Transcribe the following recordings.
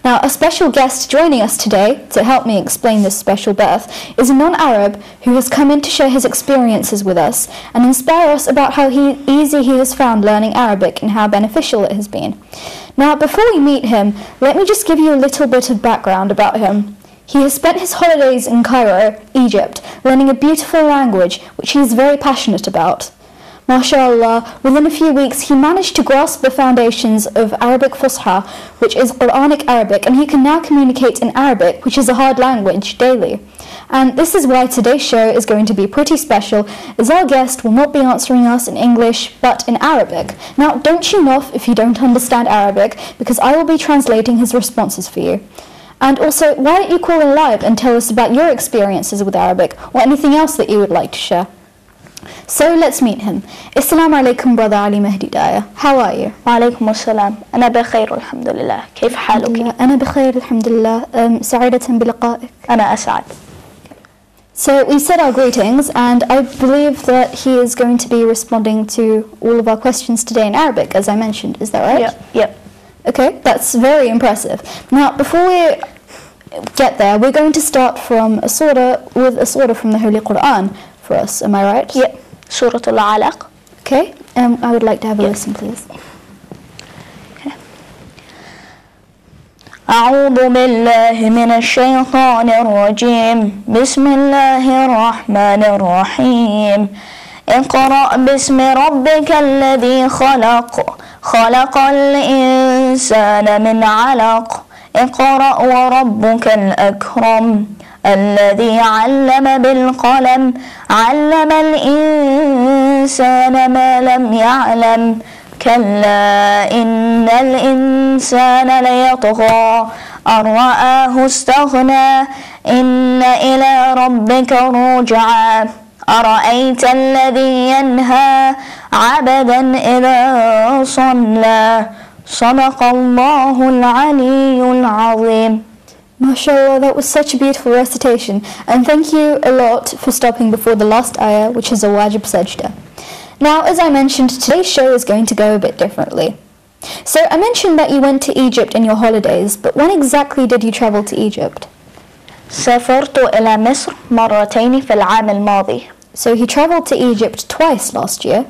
Now, a special guest joining us today to help me explain this special birth is a non-Arab who has come in to share his experiences with us and inspire us about how easy he has found learning Arabic and how beneficial it has been. Now, before we meet him, let me just give you a little bit of background about him. He has spent his holidays in Cairo, Egypt, learning a beautiful language which he is very passionate about. MashaAllah, within a few weeks he managed to grasp the foundations of Arabic Fusha, which is Quranic Arabic, and he can now communicate in Arabic, which is a hard language, daily. And this is why today's show is going to be pretty special, as our guest will not be answering us in English, but in Arabic. Now, don't tune off if you don't understand Arabic, because I will be translating his responses for you. And also, why don't you call in live and tell us about your experiences with Arabic, or anything else that you would like to share. So let's meet him. Assalamu alaikum brother Ali Mehdi Daya. How are you? وعليكم السلام. أنا بخير الحمد لله. كيف حالك؟ أنا بخير الحمد لله. سعيدة بلقائك. أنا أسعد. So we said our greetings, and I believe that he is going to be responding to all of our questions today in Arabic, as I mentioned. Is that right? Yeah. Okay, that's very impressive. Now, before we get there, we're going to start from a surah from the Holy Quran for us. Am I right? Yeah. سورة العلق. Okay, I would like to have a listen, please. Okay. أعوذ بالله من الشيطان الرجيم. بسم الله الرحمن الرحيم. اقرأ باسم ربك الذي خلق. خلق الإنسان من علق. اقرأ وربك الأكرم. الذي علم بالقلم. علم الإنسان ما لم يعلم. كلا إن الإنسان ليطغى أن رآه استغنى. إن إلى ربك رجعا. أرأيت الذي ينهى عبدا إذا صلى. صدق الله العلي العظيم. MashaAllah, that was such a beautiful recitation, and thank you a lot for stopping before the last ayah, which is a wajib sajda. Now, as I mentioned, today's show is going to go a bit differently. So I mentioned that you went to Egypt in your holidays, but when exactly did you travel to Egypt? سافرت إلى مصر مرتين في العام الماضي. So he traveled to Egypt twice last year.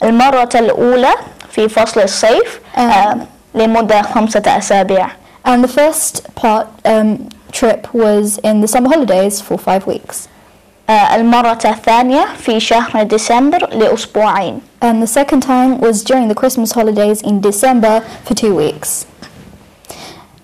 المرة الأولى في فصل الصيف لمدة 5 أسابيع. And the first trip was in the summer holidays for 5 weeks. المرة الثانية في شهر ديسمبر لأسبوعين. And the second time was during the Christmas holidays in December for 2 weeks.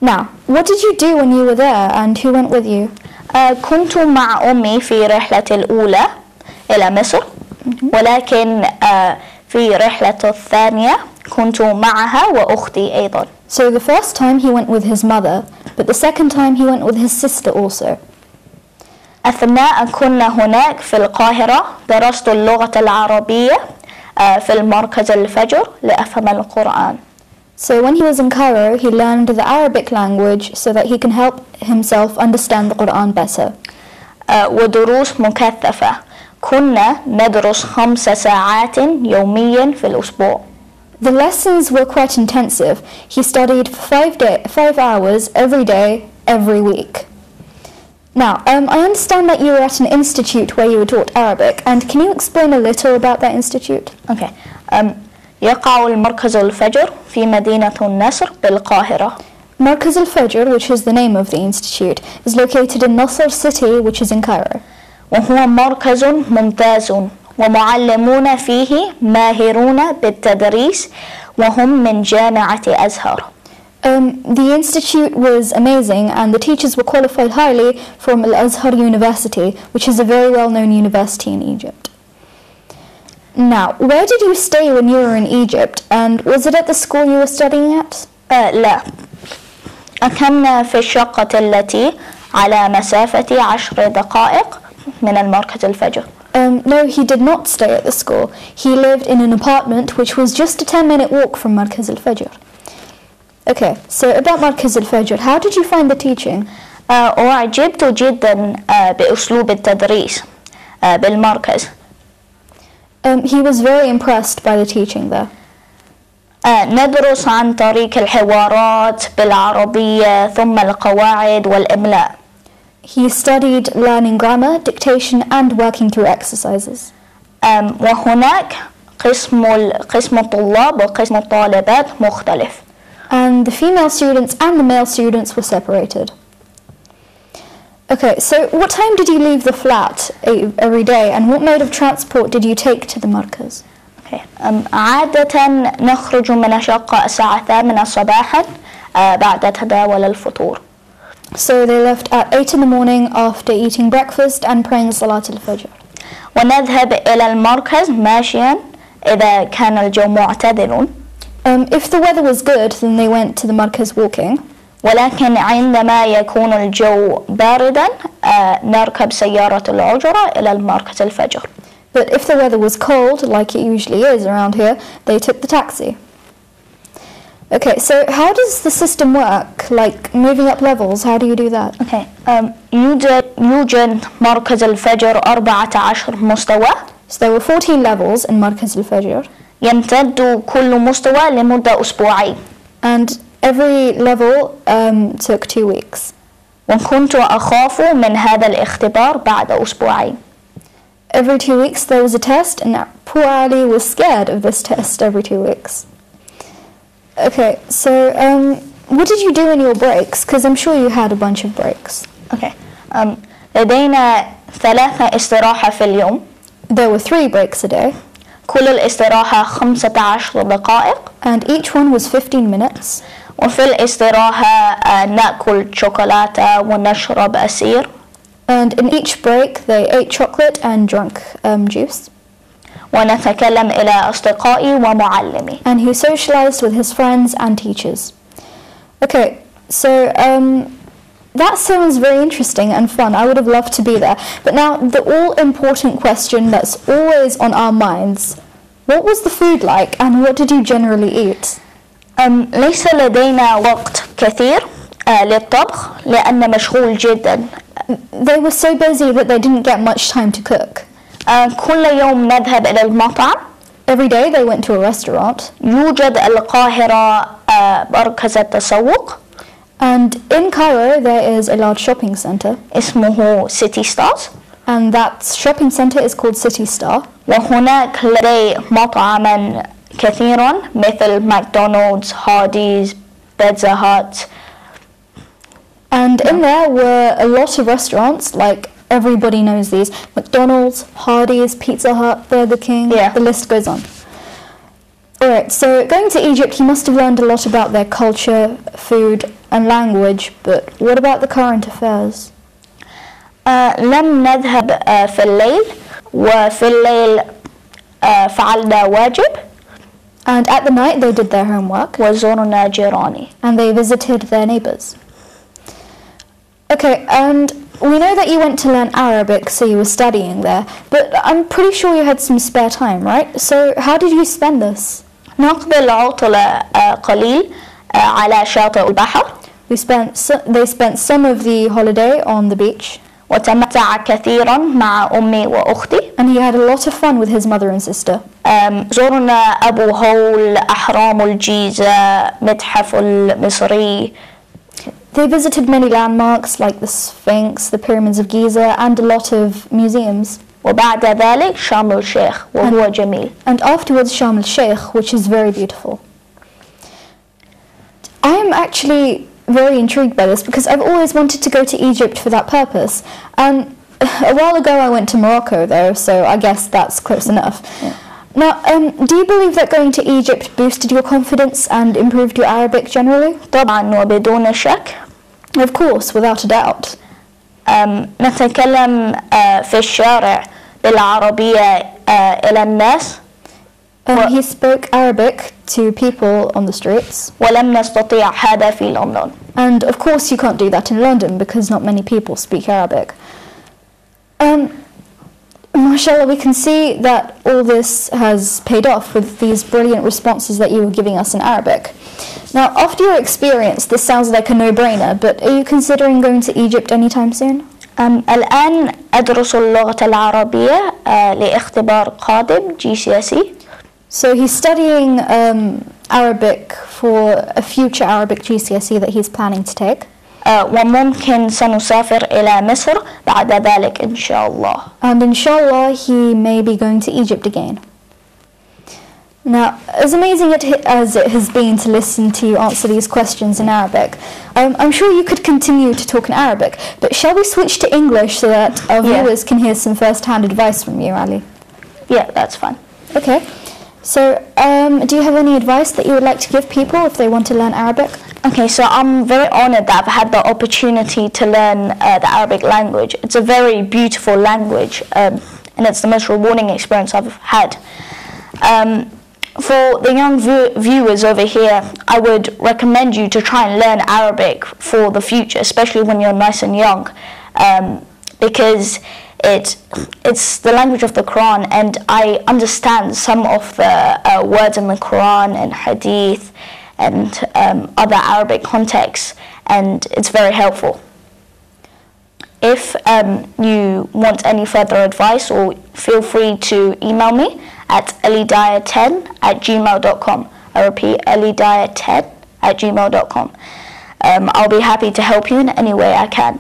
Now, what did you do when you were there, and who went with you? كنت مع أمي في رحلة الأولى إلى مصر، ولكن في رحلة الثانية كنت معها وأختي أيضا. So the first time he went with his mother, but the second time he went with his sister also. أثناء كنا هناك في القاهرة درست اللغة العربية في المركز الفجر لأفهم القرآن. So when he was in Cairo, he learned the Arabic language so that he can help himself understand the Quran better. ودروس مكثفة. كنا ندرس 5 ساعات يوميا في الأسبوع. The lessons were quite intensive. He studied for 5 hours every day, every week. Now, I understand that you were at an institute where you were taught Arabic, and can you explain a little about that institute? Okay. يقع المركز الفجر في مدينة النصر بالقاهرة. Markaz al-Fajr, which is the name of the institute, is located in Nasr city, which is in Cairo. وهو مركز ممتاز ومعلمون فيه ماهرون بالتدريس وهم من جامعة اشهر. The institute was amazing, and the teachers were qualified highly from Al-Azhar University, which is a very well-known university in Egypt. Now, where did you stay when you were in Egypt, and was it at the school you were studying at? لا، أقمنا في الشقة التي على مسافة 10 دقائق من المركز الفجر. No, he did not stay at the school. He lived in an apartment which was just a 10-minute walk from Markaz al-Fajr. Okay, so about Markaz al-Fajr, how did you find the teaching? أعجبت جدا بأسلوب التدريس بالمركز. He was very impressed by the teaching there. ندرس عن طريق الحوارات بالعربية ثم القواعد والإملاء. He studied learning grammar, dictation and working through exercises. وهناك قسم الطلاب وقسم الطالبات مختلف. And the female students and the male students were separated. Okay, so what time did you leave the flat every day and what mode of transport did you take to the مركز? Okay. عادة نخرج من الشقة الساعة 8 صباحا بعد تداول الفطور. So they left at 8 in the morning after eating breakfast and praying صلاة الفجر. ونذهب إلى المركز ماشيا إذا كان الجو معتدل. If the weather was good, then they went to the مركز walking. ولكن عندما يكون الجو باردا نركب سيارة الأجرة إلى المركز الفجر. But if the weather was cold, like it usually is around here, they took the taxi. Okay, so how does the system work? Like moving up levels, how do you do that? Okay. يوجد مركز الفجر 14 مستوى. So there were 14 levels in مركز الفجر. يمتد كل مستوى لمدة أسبوعين. And every level took 2 weeks. وكنت أخاف من هذا الاختبار بعد أسبوعين. Every 2 weeks there was a test, and poor Ali was scared of this test every 2 weeks. Okay, so what did you do in your breaks? Because I'm sure you had a bunch of breaks. Okay. لدينا 3 استراحة في اليوم. There were 3 breaks a day. كل الاستراحة 15 دقائق. And each one was 15 minutes. وفي الاستراحة نأكل شوكولاتة ونشرب عصير. And in each break they ate chocolate and drank juice. ونتكلم إلى أصدقائي ومعلمي. And he socialized with his friends and teachers. Okay, so that sounds very interesting and fun. I would have loved to be there. But now the all-important question that's always on our minds: what was the food like and what did you generally eat? ليس لدينا وقت كثير للطبخ لأن مشغول جدا. They were so busy that they didn't get much time to cook. كل يوم نذهب إلى المطعم. Every day they went to a restaurant. يوجد القاهرة مركز التسوق. And in Cairo there is a large shopping center. اسمه City Stars. And that shopping center is called City Star. وهناك لدي مطعما كثيرا مثل ماكدونالدز، هارديز، بيتزا هات. And in there were a lot of restaurants, like everybody knows these: McDonald's, Hardee's, Pizza Hut, Burger King, the list goes on. Alright, so going to Egypt, you must have learned a lot about their culture, food and language, but what about the current affairs? لم نذهب في الليل وفي الليل فعلنا واجب. And at the night they did their homework. وزورنا جيراني. And they visited their neighbors. Okay, and we know that you went to learn Arabic, so you were studying there, but I'm pretty sure you had some spare time, right? So how did you spend this? نقضي عطلة قليل على شاطئ البحر. They spent some of the holiday on the beach. وتمتع كثيرا مع أمي وأختي. And he had a lot of fun with his mother and sister. زرنا أبو هول، أهرام الجيزة، متحف المصري. They visited many landmarks like the Sphinx, the pyramids of Giza, and a lot of museums. وبعد ذلك شرم الشيخ وهو جميل. And afterwards Sharm el-Sheikh, which is very beautiful. I am actually very intrigued by this because I've always wanted to go to Egypt for that purpose. And a while ago I went to Morocco though, so I guess that's close enough. Yeah. Now, do you believe that going to Egypt boosted your confidence and improved your Arabic generally? طبعا وبدون شك. Of course, without a doubt. نتكلم في الشارع بالعربية إلى الناس. He spoke Arabic to people on the streets. ولم نستطيع هذا في لندن. And of course you can't do that in London because not many people speak Arabic. Mashallah, we can see that all this has paid off with these brilliant responses that you were giving us in Arabic. Now, after your experience, this sounds like a no-brainer, but are you considering going to Egypt anytime soon? الآن أدرس اللغة العربية لاختبار قادم GCSE. So he's studying Arabic for a future Arabic GCSE that he's planning to take. وممكن سنسافر إلى مصر بعد ذلك إن شاء الله. And inshallah he may be going to Egypt again. Now, as amazing as it has been to listen to you answer these questions in Arabic, I'm sure you could continue to talk in Arabic, but shall we switch to English so that our viewers can hear some first-hand advice from you, Ali? Yeah, that's fine. Okay. So, do you have any advice that you would like to give people if they want to learn Arabic? Okay, so I'm very honored that I've had the opportunity to learn the Arabic language. It's a very beautiful language, and it's the most rewarding experience I've had. For the young viewers over here, I would recommend you to try and learn Arabic for the future, especially when you're nice and young, because it's the language of the Quran, and I understand some of the words in the Quran and hadith and other Arabic contexts, and it's very helpful. If you want any further advice, or feel free to email me at elidaya10@gmail.com. I repeat, elidaya10@gmail.com. I'll be happy to help you in any way I can.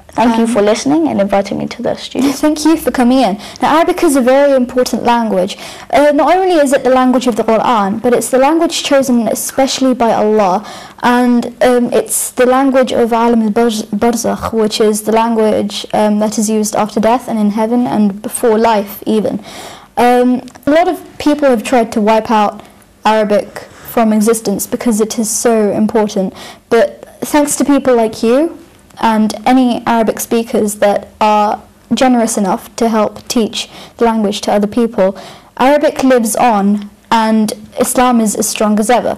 Thank you for listening and inviting me to the studio. Thank you for coming in. Now, Arabic is a very important language. Not only is it the language of the Quran, but it's the language chosen especially by Allah, and it's the language of Alam al-Barzakh, which is the language that is used after death and in heaven and before life even. A lot of people have tried to wipe out Arabic from existence because it is so important, but thanks to people like you and any Arabic speakers that are generous enough to help teach the language to other people, Arabic lives on and Islam is as strong as ever.